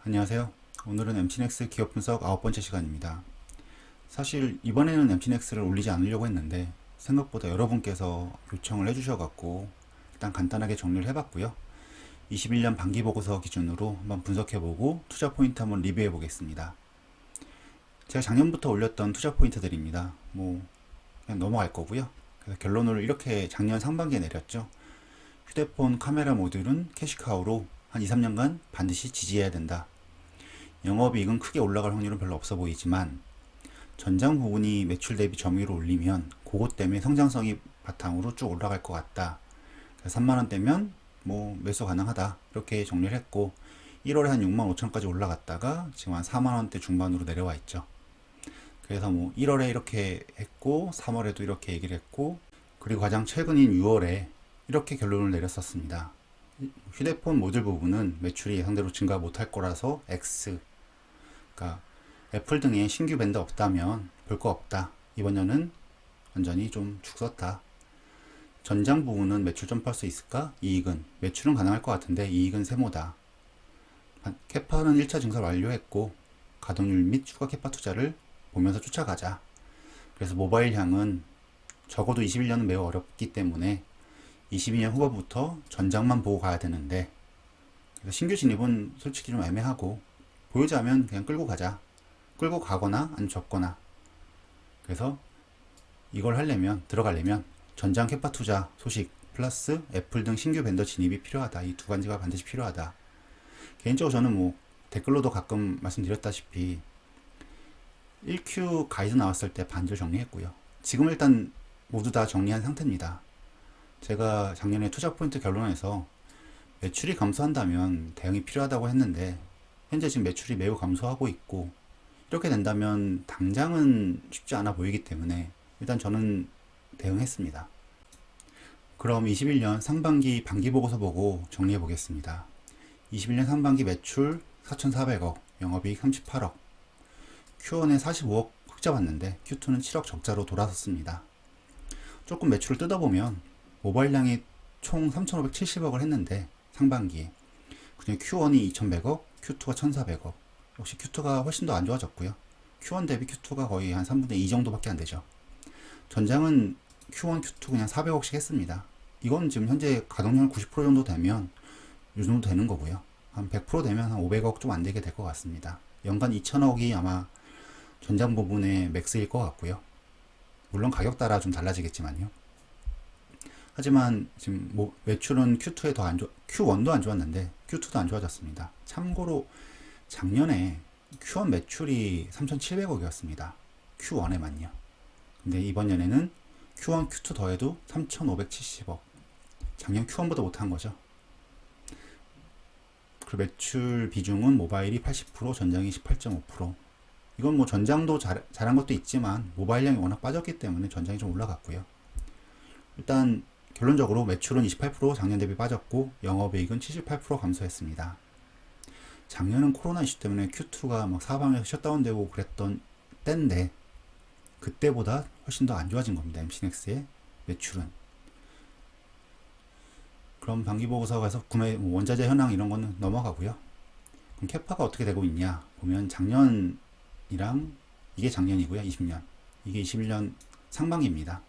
안녕하세요. 오늘은 MT넥스 기업 분석 9번째 시간입니다. 사실 이번에는 MT넥스를 올리지 않으려고 했는데 생각보다 여러분께서 요청을 해주셔갖고 일단 간단하게 정리를 해봤고요. 21년 반기보고서 기준으로 한번 분석해보고 투자 포인트 한번 리뷰해 보겠습니다. 제가 작년부터 올렸던 투자 포인트들입니다. 그냥 넘어갈 거고요. 그래서 결론을 이렇게 작년 상반기에 내렸죠. 휴대폰 카메라 모듈은 캐시카우로 한 2, 3년간 반드시 지지해야 된다. 영업이익은 크게 올라갈 확률은 별로 없어 보이지만 전장 부분이 매출 대비 점유율을 올리면 그것 때문에 성장성이 바탕으로 쭉 올라갈 것 같다. 3만원대면 매수 가능하다. 이렇게 정리를 했고 1월에 한 6만 5천까지 올라갔다가 지금 한 4만원대 중반으로 내려와 있죠. 그래서 1월에 이렇게 했고 3월에도 이렇게 얘기를 했고 그리고 가장 최근인 6월에 이렇게 결론을 내렸었습니다. 휴대폰 모듈 부분은 매출이 예상대로 증가 못할 거라서 X, 그러니까 애플 등의 신규 밴드 없다면 볼 거 없다. 이번 년은 완전히 좀 죽었다. 전장 부분은 매출 점프할 수 있을까? 이익은 매출은 가능할 것 같은데 이익은 세모다. 캐파는 1차 증설 완료했고 가동률 및 추가 캐파 투자를 보면서 쫓아가자. 그래서 모바일 향은 적어도 21년은 매우 어렵기 때문에 22년 후반부터 전장만 보고 가야 되는데 신규 진입은 솔직히 좀 애매하고 보유자면 그냥 끌고 가자. 끌고 가거나 안 줬거나. 그래서 이걸 들어가려면 전장 캐파 투자 소식 플러스 애플 등 신규 벤더 진입이 필요하다. 이 두 가지가 반드시 필요하다. 개인적으로 저는 댓글로도 가끔 말씀드렸다시피 1Q 가이드 나왔을 때 반절 정리했고요. 지금 일단 모두 다 정리한 상태입니다. 제가 작년에 투자 포인트 결론에서 매출이 감소한다면 대응이 필요하다고 했는데 현재 지금 매출이 매우 감소하고 있고 이렇게 된다면 당장은 쉽지 않아 보이기 때문에 일단 저는 대응했습니다. 그럼 21년 상반기 반기보고서 보고 정리해 보겠습니다. 21년 상반기 매출 4,400억, 영업이익 38억, Q1에 45억 흑자 봤는데 Q2는 7억 적자로 돌아섰습니다. 조금 매출을 뜯어보면 모바일량이 총 3,570억을 했는데 상반기에 그중에 Q1이 2,100억, Q2가 1,400억. 역시 Q2가 훨씬 더 안 좋아졌고요. Q1 대비 Q2가 거의 한 3분의 2 정도밖에 안 되죠. 전장은 Q1, Q2 그냥 400억씩 했습니다. 이건 지금 현재 가동률 90% 정도 되면 이 정도 되는 거고요. 한 100% 되면 한 500억 좀 안 되게 될 것 같습니다. 연간 2,000억이 아마 전장 부분의 맥스일 것 같고요. 물론 가격 따라 좀 달라지겠지만요. 하지만 지금 매출은 Q2에 더 Q1도 안 좋았는데 Q2도 안 좋아졌습니다. 참고로 작년에 Q1 매출이 3,700억이었습니다. Q1에만요. 근데 이번 년에는 Q1, Q2 더해도 3,570억. 작년 Q1보다 못한 거죠. 그리고 매출 비중은 모바일이 80%, 전장이 18.5%. 이건 전장도 잘한 것도 있지만 모바일량이 워낙 빠졌기 때문에 전장이 좀 올라갔고요. 일단 결론적으로 매출은 28% 작년 대비 빠졌고 영업이익은 78% 감소했습니다. 작년은 코로나 이슈 때문에 Q2가 사방에서 셧다운되고 그랬던 때인데 그때보다 훨씬 더 안 좋아진 겁니다. MC넥스의 매출은. 그럼 반기보고서 가서 구매 원자재 현황 이런 거는 넘어가고요. 그럼 캐파가 어떻게 되고 있냐 보면 작년이랑 이게 작년이고요. 20년 이게 21년 상반기입니다.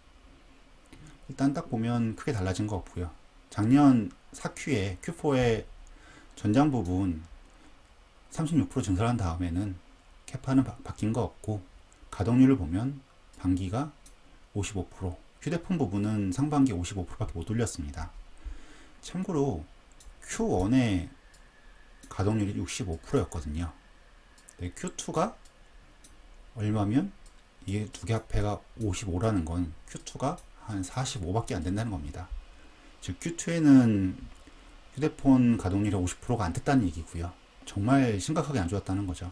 일단 딱 보면 크게 달라진 거 없고요. 작년 4Q에 Q4에 전장 부분 36% 증설한 다음에는 캐파는 바뀐 거 없고 가동률을 보면 반기가 55%, 휴대폰 부분은 상반기 55%밖에 못 올렸습니다. 참고로 Q1의 가동률이 65%였거든요. Q2가 얼마면 이게 두 개 합해가 55라는 건 Q2가 한 45밖에 안 된다는 겁니다. 즉 Q2에는 휴대폰 가동률이 50%가 안 됐다는 얘기고요. 정말 심각하게 안 좋았다는 거죠.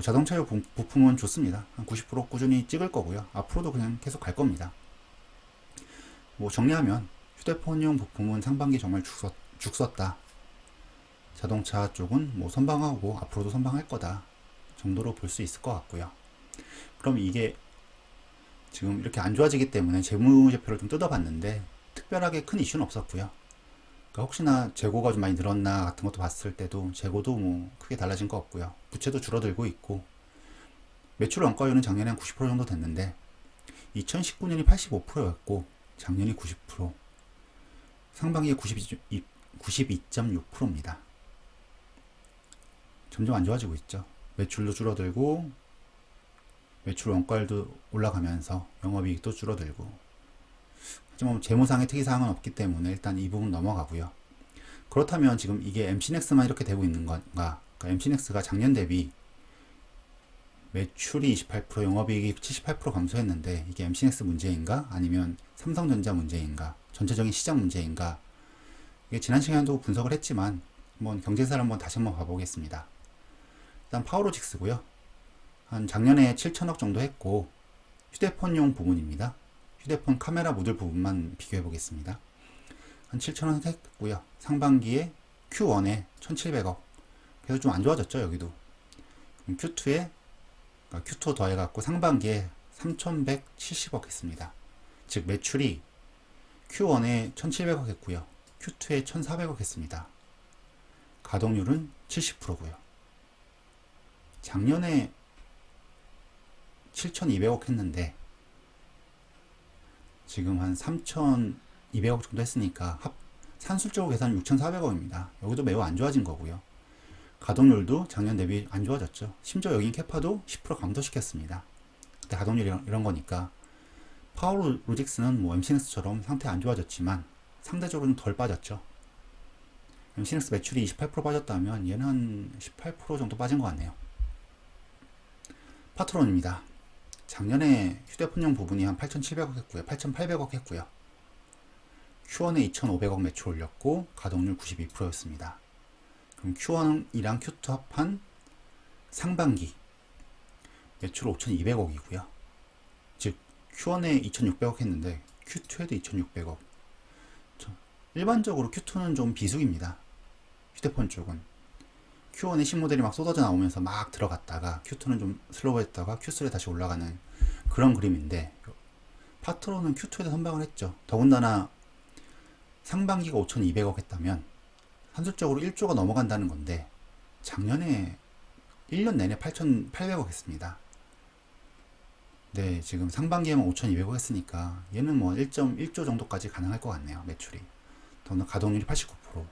자동차용 부품은 좋습니다. 한 90% 꾸준히 찍을 거고요. 앞으로도 그냥 계속 갈 겁니다. 정리하면 휴대폰용 부품은 상반기 정말 죽었다. 자동차 쪽은 선방하고 앞으로도 선방할 거다 정도로 볼 수 있을 것 같고요. 그럼 이게 지금 이렇게 안 좋아지기 때문에 재무제표를 좀 뜯어봤는데 특별하게 큰 이슈는 없었고요. 그러니까 혹시나 재고가 좀 많이 늘었나 같은 것도 봤을 때도 재고도 뭐 크게 달라진 거 없고요. 부채도 줄어들고 있고, 매출 원가율은 작년에 한 90% 정도 됐는데 2019년이 85%였고 작년이 90%, 상반기에 92.6%입니다. 점점 안 좋아지고 있죠. 매출도 줄어들고 매출 원가율도 올라가면서 영업이익도 줄어들고, 하지만 재무상의 특이사항은 없기 때문에 일단 이 부분 넘어가고요. 그렇다면 지금 이게 MC넥스만 이렇게 되고 있는 건가? 그러니까 MC넥스가 작년 대비 매출이 28%, 영업이익이 78% 감소했는데 이게 MC넥스 문제인가? 아니면 삼성전자 문제인가? 전체적인 시장 문제인가? 이게 지난 시간에도 분석을 했지만 한번 경제사를 한번 다시 한번 봐보겠습니다. 일단 파워로직스고요. 한 작년에 7천억 정도 했고, 휴대폰용 부분입니다. 휴대폰 카메라 모듈 부분만 비교해 보겠습니다. 한 7천원 했고요. 상반기에 Q1에 1,700억. 그래서 좀 안 좋아졌죠, 여기도. Q2에, 그러니까 Q2 더해갖고 상반기에 3,170억 했습니다. 즉, 매출이 Q1에 1,700억 했고요. Q2에 1,400억 했습니다. 가동률은 70%고요. 작년에 7,200억 했는데 지금 한 3,200억 정도 했으니까 산술적으로 계산하면 6,400억입니다. 여기도 매우 안 좋아진 거고요. 가동률도 작년 대비 안 좋아졌죠. 심지어 여긴 캐파도 10% 감소시켰습니다. 그때 가동률 이런 거니까. 파워로직스는 뭐 MC넥스처럼 상태 안 좋아졌지만 상대적으로는 덜 빠졌죠. MC넥스 매출이 28% 빠졌다면 얘는 한 18% 정도 빠진 것 같네요. 파트론입니다. 작년에 휴대폰용 부분이 한 8,700억 했고요. 8,800억 했고요. Q1에 2,500억 매출 올렸고 가동률 92%였습니다. 그럼 Q1이랑 Q2 합한 상반기 매출 5,200억이고요. 즉 Q1에 2,600억 했는데 Q2에도 2,600억. 일반적으로 Q2는 좀 비수기입니다. 휴대폰 쪽은 Q1에 신모델이 막 쏟아져 나오면서 막 들어갔다가 Q2는 좀 슬로우했다가 Q3에 다시 올라가는 그런 그림인데, 파트론은 Q2에도 선방을 했죠. 더군다나 상반기가 5,200억 했다면 산술적으로 1조가 넘어간다는 건데 작년에 1년 내내 8,800억 했습니다. 네, 지금 상반기에만 5,200억 했으니까 얘는 뭐 1.1조 정도까지 가능할 것 같네요. 매출이. 더는 가동률이 89%.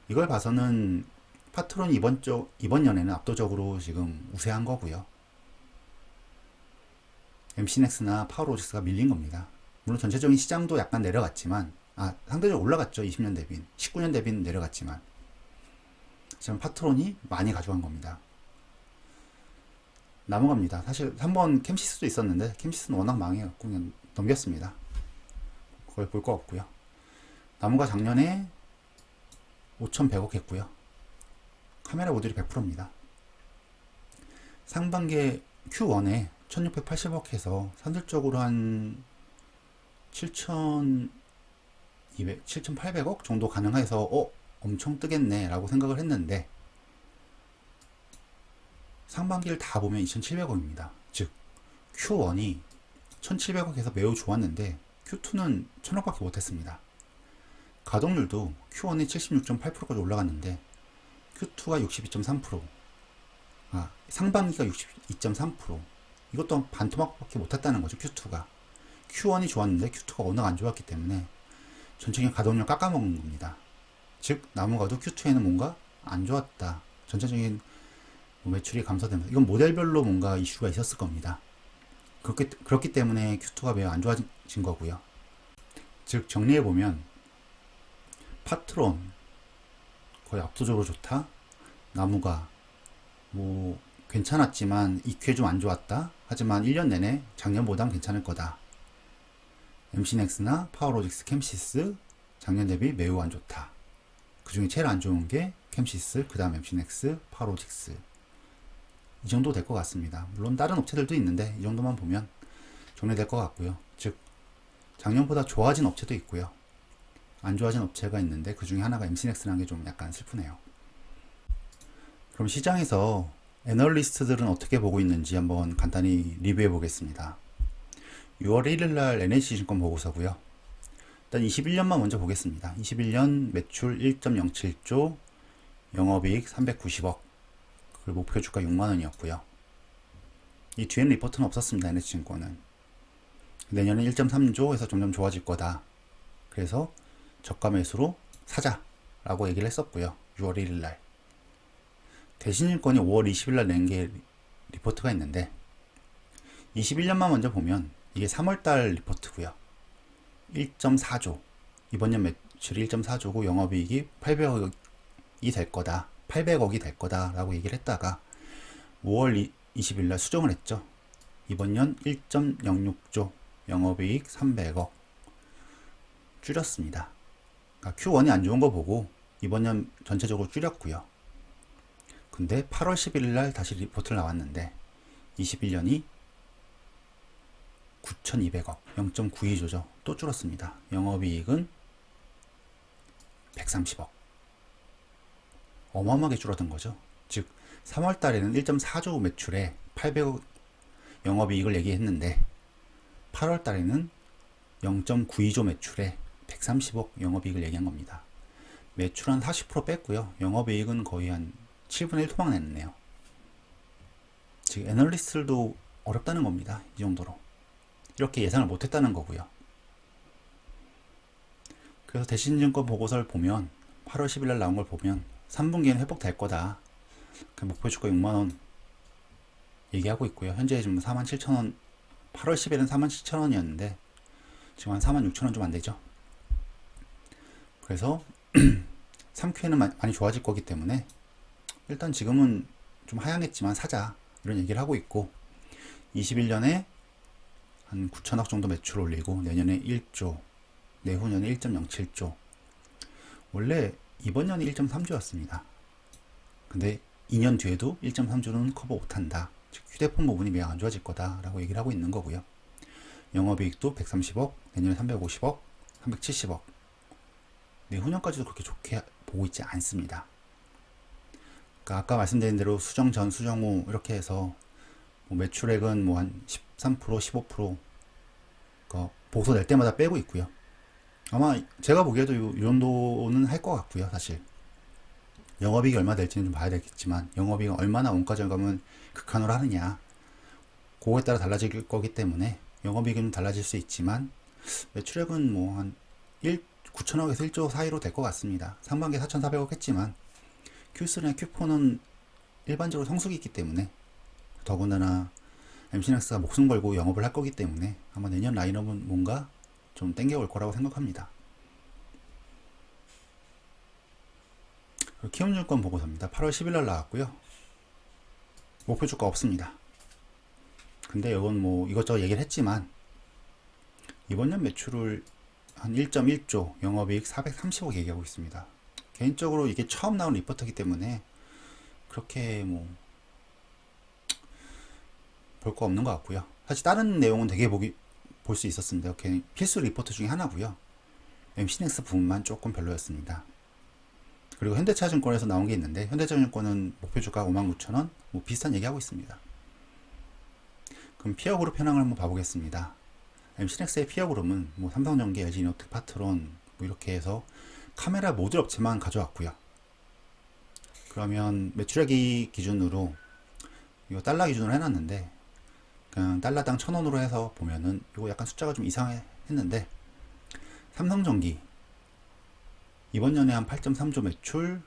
이걸 봐서는 파트론이 이번 연에는 압도적으로 지금 우세한 거고요. MC넥스나 파워로직스가 밀린 겁니다. 물론 전체적인 시장도 약간 내려갔지만, 상대적으로 올라갔죠. 20년 대비는. 19년 대비는 내려갔지만 지금 파트론이 많이 가져간 겁니다. 넘어갑니다. 사실 3번 캠시스도 있었는데 캠시스는 워낙 망해갖고 그냥 넘겼습니다. 거의 볼 거 없고요. 나무가 작년에 5,100억 했고요. 카메라 모듈이 100%입니다. 상반기에 Q1에 1,680억 해서 산술적으로 한 7,800억 정도 가능해서 엄청 뜨겠네 라고 생각을 했는데 상반기를 다 보면 2,700억입니다. 즉 Q1이 1,700억에서 매우 좋았는데 Q2는 1,000억밖에 못했습니다. 가동률도 Q1이 76.8%까지 올라갔는데 Q2가 62.3%, 상반기가 62.3%, 이것도 반토막밖에 못했다는 거죠. Q2가 Q1이 좋았는데 Q2가 워낙 안 좋았기 때문에 전체적인 가동률 깎아먹은 겁니다. 즉 나무가도 Q2에는 뭔가 안 좋았다. 전체적인 매출이 감소되면서 이건 모델별로 뭔가 이슈가 있었을 겁니다. 그렇기 때문에 Q2가 매우 안 좋아진 거고요. 즉 정리해보면 파트론 거의 압도적으로 좋다. 나무가 뭐 괜찮았지만 EQ 좀 안 좋았다. 하지만 1년 내내 작년보단 괜찮을 거다. MC넥스나 파워로직스, 캠시스 작년 대비 매우 안 좋다. 그 중에 제일 안 좋은 게 캠시스, 그 다음 MC넥스, 파워로직스. 이 정도 될 것 같습니다. 물론 다른 업체들도 있는데 이 정도만 보면 정리될 것 같고요. 즉 작년보다 좋아진 업체도 있고요. 안 좋아진 업체가 있는데 그 중에 하나가 MC넥스라는 게 좀 약간 슬프네요. 그럼 시장에서 애널리스트들은 어떻게 보고 있는지 한번 간단히 리뷰해 보겠습니다. 6월 1일 날 NH증권 보고서고요. 일단 21년만 먼저 보겠습니다. 21년 매출 1.07조, 영업이익 390억, 그리고 목표 주가 6만원이었고요. 이 뒤에는 리포트는 없었습니다. NH증권은. 내년에 1.3조에서 점점 좋아질 거다. 그래서 저가 매수로 사자라고 얘기를 했었고요. 6월 1일날. 대신증권이 5월 20일날 낸 게 리포트가 있는데 21년만 먼저 보면 이게 3월달 리포트고요. 1.4조. 이번 년 매출이 1.4조고 영업이익이 800억이 될 거다. 800억이 될 거다 라고 얘기를 했다가 5월 20일날 수정을 했죠. 이번 년 1.06조, 영업이익 300억 줄였습니다. 그러니까 Q1이 안 좋은 거 보고 이번 년 전체적으로 줄였고요. 근데 8월 11일날 다시 리포트를 나왔는데 21년이 9,200억, 0.92조죠. 또 줄었습니다. 영업이익은 130억. 어마어마하게 줄어든 거죠. 즉 3월 달에는 1.4조 매출에 800억 영업이익을 얘기했는데 8월 달에는 0.92조 매출에 130억 영업이익을 얘기한 겁니다. 매출 한 40% 뺐고요. 영업이익은 거의 한 7분의 1 토막 냈네요. 즉 애널리스트들도 어렵다는 겁니다. 이 정도로. 이렇게 예상을 못했다는 거고요. 그래서 대신증권 보고서를 보면 8월 10일날 나온 걸 보면 3분기에는 회복될 거다. 그 목표 주가 6만원 얘기하고 있고요. 현재 지금 47,000원, 8월 10일은 47,000원이었는데 지금 한 46,000원 좀 안 되죠. 그래서 3Q에는 많이 좋아질 거기 때문에 일단 지금은 좀 하향했지만 사자 이런 얘기를 하고 있고 21년에 한 9천억 정도 매출 올리고 내년에 1조, 내후년에 1.07조. 원래 이번 년이 1.3조였습니다. 근데 2년 뒤에도 1.3조는 커버 못한다. 즉 휴대폰 부분이 매우 안 좋아질 거다라고 얘기를 하고 있는 거고요. 영업이익도 130억, 내년에 350억, 370억. 내후년까지도 그렇게 좋게 보고 있지 않습니다. 그러니까 아까 말씀드린 대로 수정 전, 수정 후 이렇게 해서 뭐 매출액은 뭐 한 13%, 15% 보고서 낼 때마다 빼고 있고요. 아마 제가 보기에도 이 정도는 할 것 같고요. 사실 영업이익이 얼마 될지는 좀 봐야 되겠지만 영업이익이 얼마나 원가 절감은 극한으로 하느냐 그거에 따라 달라질 거기 때문에 영업이익은 좀 달라질 수 있지만 매출액은 뭐 한 9천억에서 1조 사이로 될 것 같습니다. 상반기에 4,400억 했지만 Q3나 Q4는 일반적으로 성수기 있기 때문에 더군다나 MC넥스가 목숨 걸고 영업을 할 거기 때문에 아마 내년 라인업은 뭔가 좀 땡겨올 거라고 생각합니다. 키움증권 보고서입니다. 8월 10일날 나왔고요. 목표 주가 없습니다. 근데 이건 뭐 이것저것 얘기를 했지만 이번 년 매출을 한 1.1조, 영업이익 430억 얘기하고 있습니다. 개인적으로 이게 처음 나온 리포트이기 때문에 그렇게 뭐 볼 거 없는 것 같고요. 사실 다른 내용은 되게 볼 수 있었습니다. 이렇게 필수 리포트 중에 하나고요. MC넥스 부분만 조금 별로였습니다. 그리고 현대차증권에서 나온 게 있는데 현대차증권은 목표 주가 59,000원 뭐 비슷한 얘기하고 있습니다. 그럼 피어 그룹 현황을 한번 봐보겠습니다. MC넥스의 피어 그룹은 뭐 삼성전기, LG이노텍, 파트론 뭐 이렇게 해서 카메라 모듈 업체만 가져왔고요. 그러면 매출액이 기준으로 이거 달러 기준으로 해놨는데 그냥 달러당 1,000원으로 해서 보면은 이거 약간 숫자가 좀 이상했는데 삼성전기 이번 년에 한 8.3조 매출,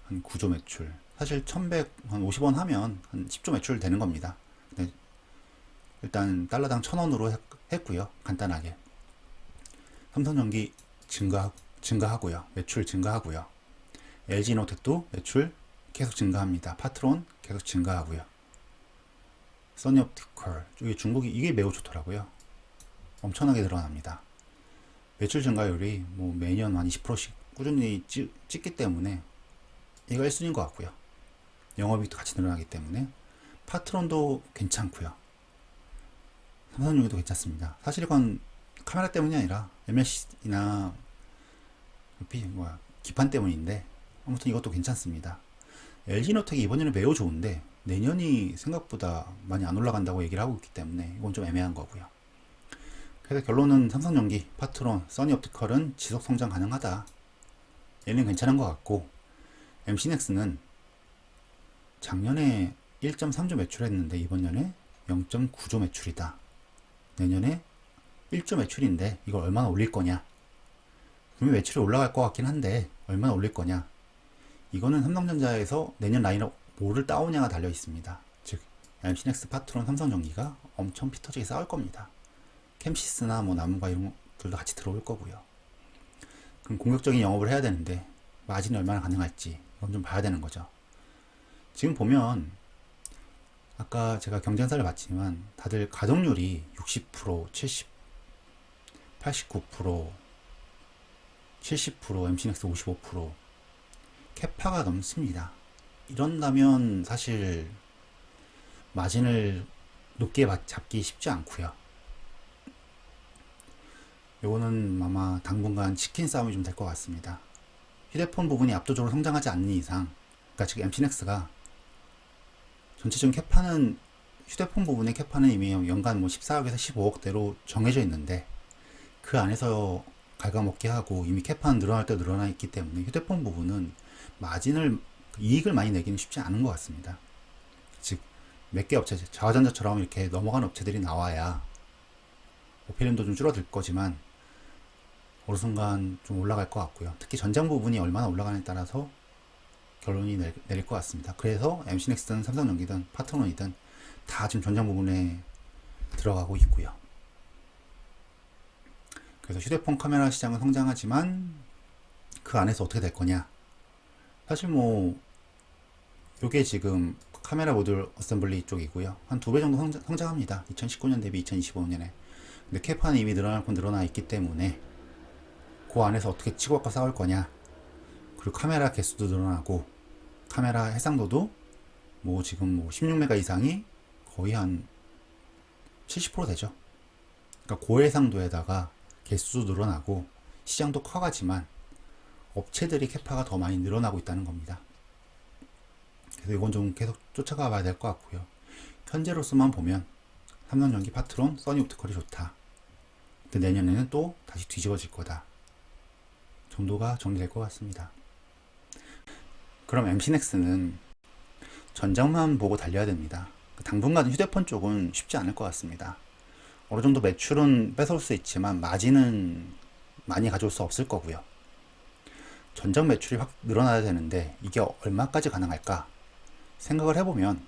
한 9조 매출. 사실 1,150원 하면 한 10조 매출 되는 겁니다. 근데 일단 달러당 1,000원으로 했고요. 간단하게. 삼성전기 증가하고요. 매출 증가하고요. LG이노텍도 매출 계속 증가합니다. 파트론 계속 증가하고요. 써니옵티컬 이게 중국이 이게 매우 좋더라고요. 엄청나게 늘어납니다. 매출 증가율이 뭐 매년 한 20%씩 꾸준히 찍기 때문에 이거 1순위인 것 같고요. 영업이익도 같이 늘어나기 때문에 파트론도 괜찮고요. 삼성전기도 괜찮습니다. 사실 이건 카메라 때문이 아니라 MLC나 기판 때문인데 아무튼 이것도 괜찮습니다. LG노텍이 이번 년에 매우 좋은데 내년이 생각보다 많이 안 올라간다고 얘기를 하고 있기 때문에 이건 좀 애매한 거고요. 그래서 결론은 삼성전기, 파트론, 써니옵티컬은 지속 성장 가능하다. 얘는 괜찮은 것 같고, MC넥스는 작년에 1.3조 매출했는데 이번 년에 0.9조 매출이다. 내년에 1조 매출인데 이걸 얼마나 올릴 거냐? 분명히 매출이 올라갈 것 같긴 한데 얼마나 올릴 거냐? 이거는 삼성전자에서 내년 라인업 뭐를 따오냐가 달려 있습니다. 즉 MC넥스, 파트론, 삼성전기가 엄청 피터지게 싸울 겁니다. 캠시스나 뭐 남은과 이런 것들도 같이 들어올 거고요. 그럼 공격적인 영업을 해야 되는데 마진이 얼마나 가능할지 이건 좀 봐야 되는 거죠. 지금 보면 아까 제가 경쟁사를 봤지만 다들 가동률이 60%, 70, 89%, 70%, MC넥스 55%, 캐파가 넘습니다. 이런다면 사실 마진을 높게 잡기 쉽지 않고요. 요거는 아마 당분간 치킨 싸움이 좀 될 것 같습니다. 휴대폰 부분이 압도적으로 성장하지 않는 이상, 그러니까 지금 MC넥스가 전체적인 캐파는 휴대폰 부분의 캐파는 이미 연간 뭐 14억에서 15억대로 정해져 있는데 그 안에서 갉아먹게 하고 이미 캐파는 늘어날 때 늘어나 있기 때문에 휴대폰 부분은 마진을 이익을 많이 내기는 쉽지 않은 것 같습니다. 즉 몇 개 업체, 자화전자처럼 이렇게 넘어간 업체들이 나와야 오피렘도 좀 줄어들 거지만 어느 순간 좀 올라갈 것 같고요. 특히 전장 부분이 얼마나 올라가느냐에 따라서 결론이 내릴 것 같습니다. 그래서 MC넥스든 삼성전기든 파트론이든 다 지금 전장 부분에 들어가고 있고요. 그래서 휴대폰 카메라 시장은 성장하지만 그 안에서 어떻게 될 거냐? 사실 뭐 요게 지금 카메라 모듈 어셈블리 쪽이고요. 한 2배 정도 성장합니다. 2019년 대비 2025년에. 근데 캐파는 이미 늘어나 있기 때문에 그 안에서 어떻게 치고받고 싸울 거냐? 그리고 카메라 개수도 늘어나고 카메라 해상도도 뭐 지금 뭐 16메가 이상이 거의 한 70% 되죠. 그러니까 고해상도에다가 개수도 늘어나고 시장도 커가지만 업체들이 캐파가 더 많이 늘어나고 있다는 겁니다. 그래서 이건 좀 계속 쫓아가 봐야 될 것 같고요. 현재로서만 보면 삼성전기, 파트론, 써니옵티컬이 좋다. 근데 내년에는 또 다시 뒤집어질 거다. 정도가 정리될 것 같습니다. 그럼 MC넥스는 전장만 보고 달려야 됩니다. 당분간 휴대폰 쪽은 쉽지 않을 것 같습니다. 어느 정도 매출은 뺏어올 수 있지만 마진은 많이 가져올 수 없을 거고요. 전장 매출이 확 늘어나야 되는데 이게 얼마까지 가능할까 생각을 해보면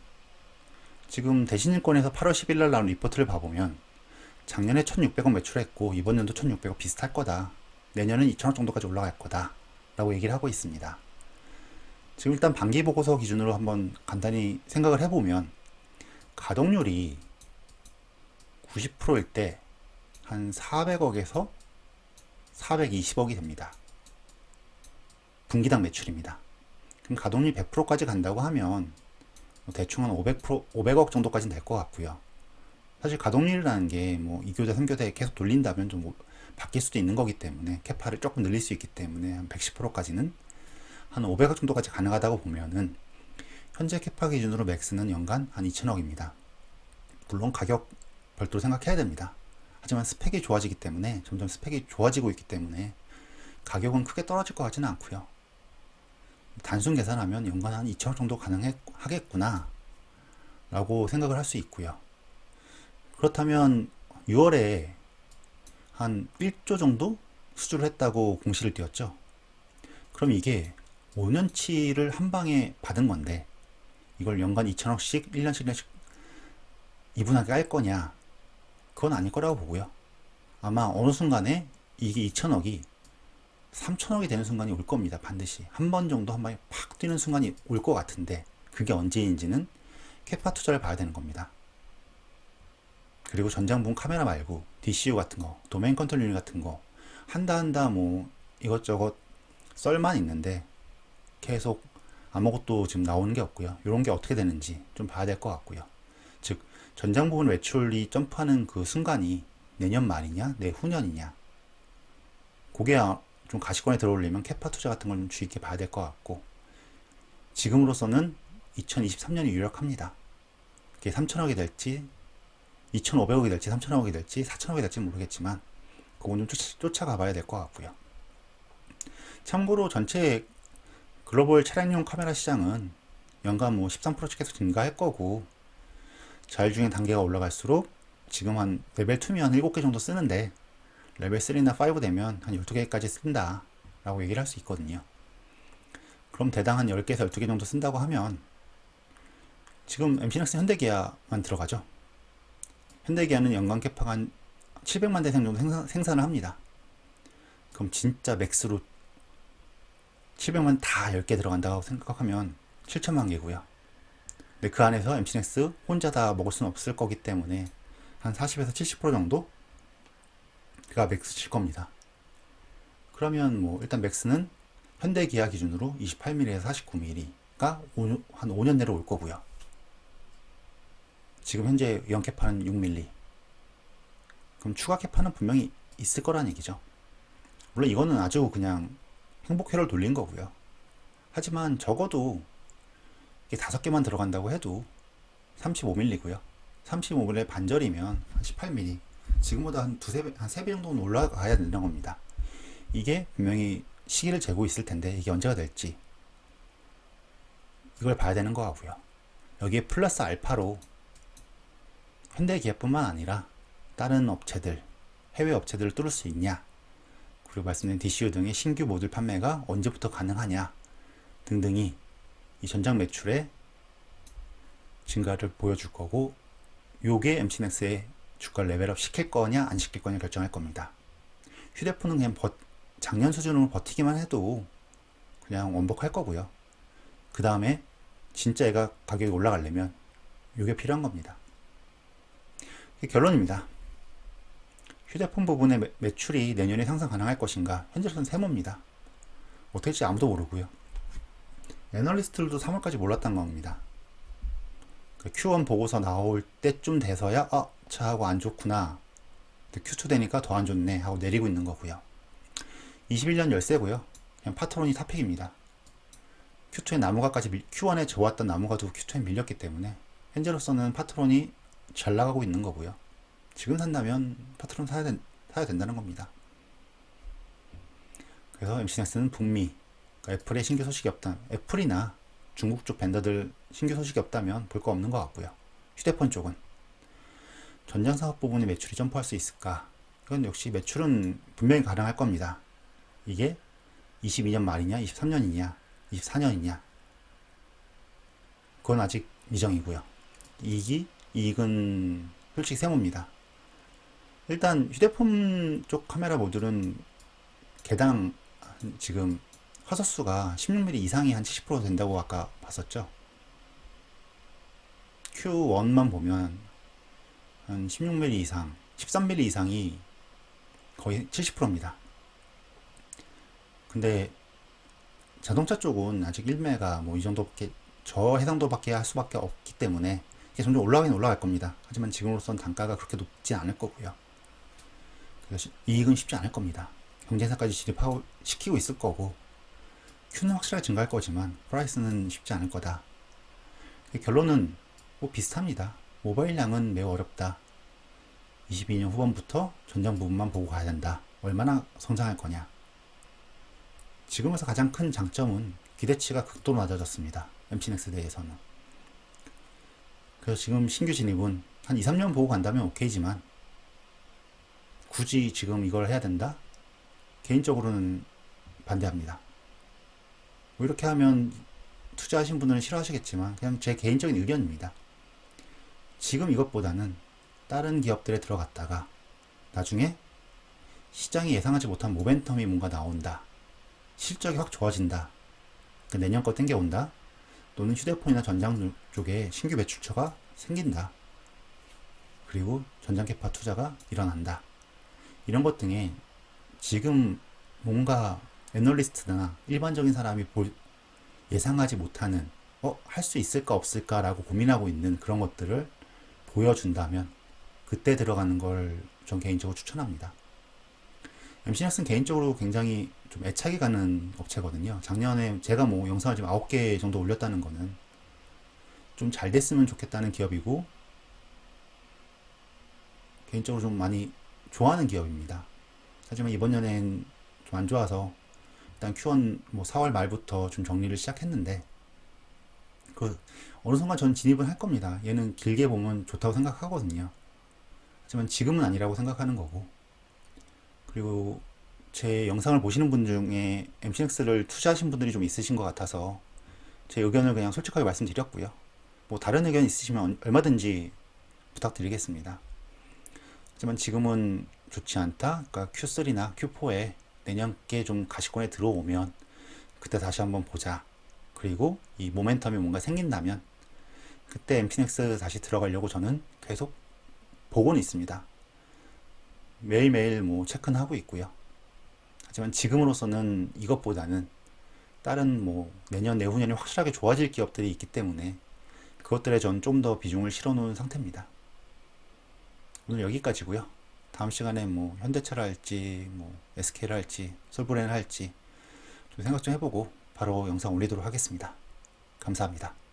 지금 대신일권에서 8월 10일 날 나온 리포트를 봐보면 작년에 1600억 매출했고 이번 년도 1600억 비슷할 거다. 내년은 2000억 정도까지 올라갈 거다 라고 얘기를 하고 있습니다. 지금 일단 반기 보고서 기준으로 한번 간단히 생각을 해보면 가동률이 90%일 때 한 400억에서 420억이 됩니다. 분기당 매출입니다. 그럼 가동률 100%까지 간다고 하면 대충 한 500억 정도까지는 될 것 같고요. 사실 가동률이라는 게 뭐 2교대, 3교대 계속 돌린다면 좀 바뀔 수도 있는 거기 때문에 캐파를 조금 늘릴 수 있기 때문에 한 110%까지는 한 500억 정도까지 가능하다고 보면은 현재 캐파 기준으로 맥스는 연간 한 2000억입니다. 물론 가격 별도로 생각해야 됩니다. 하지만 스펙이 좋아지기 때문에 점점 스펙이 좋아지고 있기 때문에 가격은 크게 떨어질 것 같지는 않고요. 단순 계산하면 연간 한 2천억 정도 가능하겠구나 라고 생각을 할 수 있고요. 그렇다면 6월에 한 1조 정도 수주를 했다고 공시를 띄웠죠. 그럼 이게 5년치를 한 방에 받은 건데 이걸 연간 2천억씩 1년씩 1년씩 이분하게 할 거냐? 그건 아닐 거라고 보고요. 아마 어느 순간에 이게 2천억이 3천억이 되는 순간이 올 겁니다. 반드시 한 번 정도 한 방에 팍 뛰는 순간이 올 것 같은데 그게 언제인지는 캐파 투자를 봐야 되는 겁니다. 그리고 전장 부분 카메라 말고 DCU 같은 거, 도메인 컨트롤 유닛 같은 거 한다 뭐 이것저것 썰만 있는데 계속 아무것도 지금 나오는 게 없고요. 이런 게 어떻게 되는지 좀 봐야 될 것 같고요. 즉 전장 부분 매출이 점프하는 그 순간이 내년 말이냐 내후년이냐 그게 좀 가시권에 들어오려면 캐파 투자 같은 걸 좀 주의 있게 봐야 될 것 같고 지금으로서는 2023년이 유력합니다. 그게 3천억이 될지 2,500억이 될지 3,000억이 될지 4,000억이 될지 모르겠지만 그건 좀 쫓아가 봐야 될 것 같고요. 참고로 전체 글로벌 차량용 카메라 시장은 연간 뭐 13%씩 계속 증가할 거고, 자율주행 단계가 올라갈수록 지금 한 레벨 2면 7개 정도 쓰는데 레벨 3나 5 되면 한 12개까지 쓴다 라고 얘기를 할 수 있거든요. 그럼 대당 한 10개에서 12개 정도 쓴다고 하면 지금 MC넥스 현대기아만 들어가죠. 현대기아는 연간 캐파가 한 700만 대생 정도 생산을 합니다. 그럼 진짜 맥스로 700만 다 10개 들어간다고 생각하면 7천만 개고요. 근데 그 안에서 MC넥스 혼자 다 먹을 수는 없을 거기 때문에 한 40에서 70% 정도가 맥스칠 겁니다. 그러면 뭐 일단 맥스는 현대기아 기준으로 28mm에서 49mm가 한 5년 내로 올 거고요. 지금 현재 연캐파는 6mm. 그럼 추가 캐파는 분명히 있을 거란 얘기죠. 물론 이거는 아주 그냥 행복회로를 돌린 거고요. 하지만 적어도 이게 5개만 들어간다고 해도 35mm고요. 35mm 반절이면 한 18mm. 지금보다 한 3배 정도는 올라가야 되는 겁니다. 이게 분명히 시기를 재고 있을 텐데 이게 언제가 될지 이걸 봐야 되는 거 같고요. 여기에 플러스 알파로 현대기아뿐만 아니라 다른 업체들, 해외 업체들을 뚫을 수 있냐, 그리고 말씀드린 DCU 등의 신규 모듈 판매가 언제부터 가능하냐 등등이 이 전장 매출의 증가를 보여줄 거고, 요게 MC넥스의 주가 레벨업 시킬 거냐 안 시킬 거냐 결정할 겁니다. 휴대폰은 그냥 작년 수준으로 버티기만 해도 그냥 원복할 거고요. 그 다음에 진짜 얘가 가격이 올라가려면 요게 필요한 겁니다. 결론입니다. 휴대폰 부분의 매출이 내년에 상승 가능할 것인가? 현재로서는 세모입니다. 어떻게 될지 아무도 모르고요. 애널리스트들도 3월까지 몰랐던 겁니다. Q1 보고서 나올 때쯤 돼서야 차하고 안 좋구나, Q2 되니까 더 안 좋네 하고 내리고 있는 거고요. 21년 열세고요. 그냥 파트론이 탑픽입니다. Q2에 나무가까지 Q1에 좋았던 나무가도 Q2에 밀렸기 때문에 현재로서는 파트론이 잘 나가고 있는 거고요. 지금 산다면 파트론 사야 된다는 겁니다. 그래서 MC넥스는 북미, 그러니까 애플의 신규 소식이 없다, 애플이나 중국 쪽 벤더들 신규 소식이 없다면 볼 거 없는 것 같고요. 휴대폰 쪽은 전장사업 부분의 매출이 점프할 수 있을까? 이건 역시 매출은 분명히 가능할 겁니다. 이게 22년 말이냐, 23년이냐, 24년이냐, 그건 아직 미정이고요. 이익은 솔직히 세모입니다. 일단 휴대폰 쪽 카메라 모듈은 개당 지금 화소수가 16mm 이상이 한 70% 된다고 아까 봤었죠. Q1만 보면 한 16mm 이상, 13mm 이상이 거의 70%입니다. 근데 자동차 쪽은 아직 1메가 뭐 이 정도밖에, 저 해상도밖에 할 수밖에 없기 때문에 이게 점점 올라가긴 올라갈 겁니다. 하지만 지금으로선 단가가 그렇게 높지 않을 거고요. 그래서 이익은 쉽지 않을 겁니다. 경쟁사까지 시키고 있을 거고, Q는 확실하게 증가할 거지만 프라이스는 쉽지 않을 거다. 결론은 뭐 비슷합니다. 모바일량은 매우 어렵다. 22년 후반부터 전장 부분만 보고 가야 된다. 얼마나 성장할 거냐. 지금에서 가장 큰 장점은 기대치가 극도로 낮아졌습니다. MC넥스 대해서는. 그래서 지금 신규 진입은 한 2, 3년 보고 간다면 오케이지만 굳이 지금 이걸 해야 된다? 개인적으로는 반대합니다. 뭐 이렇게 하면 투자하신 분들은 싫어하시겠지만 그냥 제 개인적인 의견입니다. 지금 이것보다는 다른 기업들에 들어갔다가 나중에 시장이 예상하지 못한 모멘텀이 뭔가 나온다, 실적이 확 좋아진다, 내년 거 땡겨온다, 또는 휴대폰이나 전장 쪽에 신규 매출처가 생긴다, 그리고 전장캐파 투자가 일어난다, 이런 것 등에 지금 뭔가 애널리스트나 일반적인 사람이 예상하지 못하는 할 수 있을까 없을까 라고 고민하고 있는 그런 것들을 보여준다면 그때 들어가는 걸 전 개인적으로 추천합니다. MC넥스는 개인적으로 굉장히 좀 애착이 가는 업체거든요. 작년에 제가 뭐 영상을 지금 9개 정도 올렸다는 거는 좀 잘 됐으면 좋겠다는 기업이고, 개인적으로 좀 많이 좋아하는 기업입니다. 하지만 이번 연엔 좀 안 좋아서 일단 Q1 뭐 4월 말부터 좀 정리를 시작했는데 그 어느 순간 전 진입은 할 겁니다. 얘는 길게 보면 좋다고 생각하거든요. 하지만 지금은 아니라고 생각하는 거고, 그리고 제 영상을 보시는 분 중에 MCNX를 투자하신 분들이 좀 있으신 것 같아서 제 의견을 그냥 솔직하게 말씀드렸고요. 뭐 다른 의견 있으시면 얼마든지 부탁드리겠습니다. 하지만 지금은 좋지 않다. 그러니까 Q3나 Q4에 내년께 좀 가시권에 들어오면 그때 다시 한번 보자. 그리고 이 모멘텀이 뭔가 생긴다면 그때 MCNX 다시 들어가려고 저는 계속 보고는 있습니다. 매일매일 뭐 체크는 하고 있고요. 하지만 지금으로서는 이것보다는 다른 뭐 내년 내후년이 확실하게 좋아질 기업들이 있기 때문에 그것들에 전 좀 더 비중을 실어 놓은 상태입니다. 오늘 여기까지고요. 다음 시간에 뭐 현대차를 할지 뭐 SK를 할지 솔브렌을 할지 좀 생각 좀 해보고 바로 영상 올리도록 하겠습니다. 감사합니다.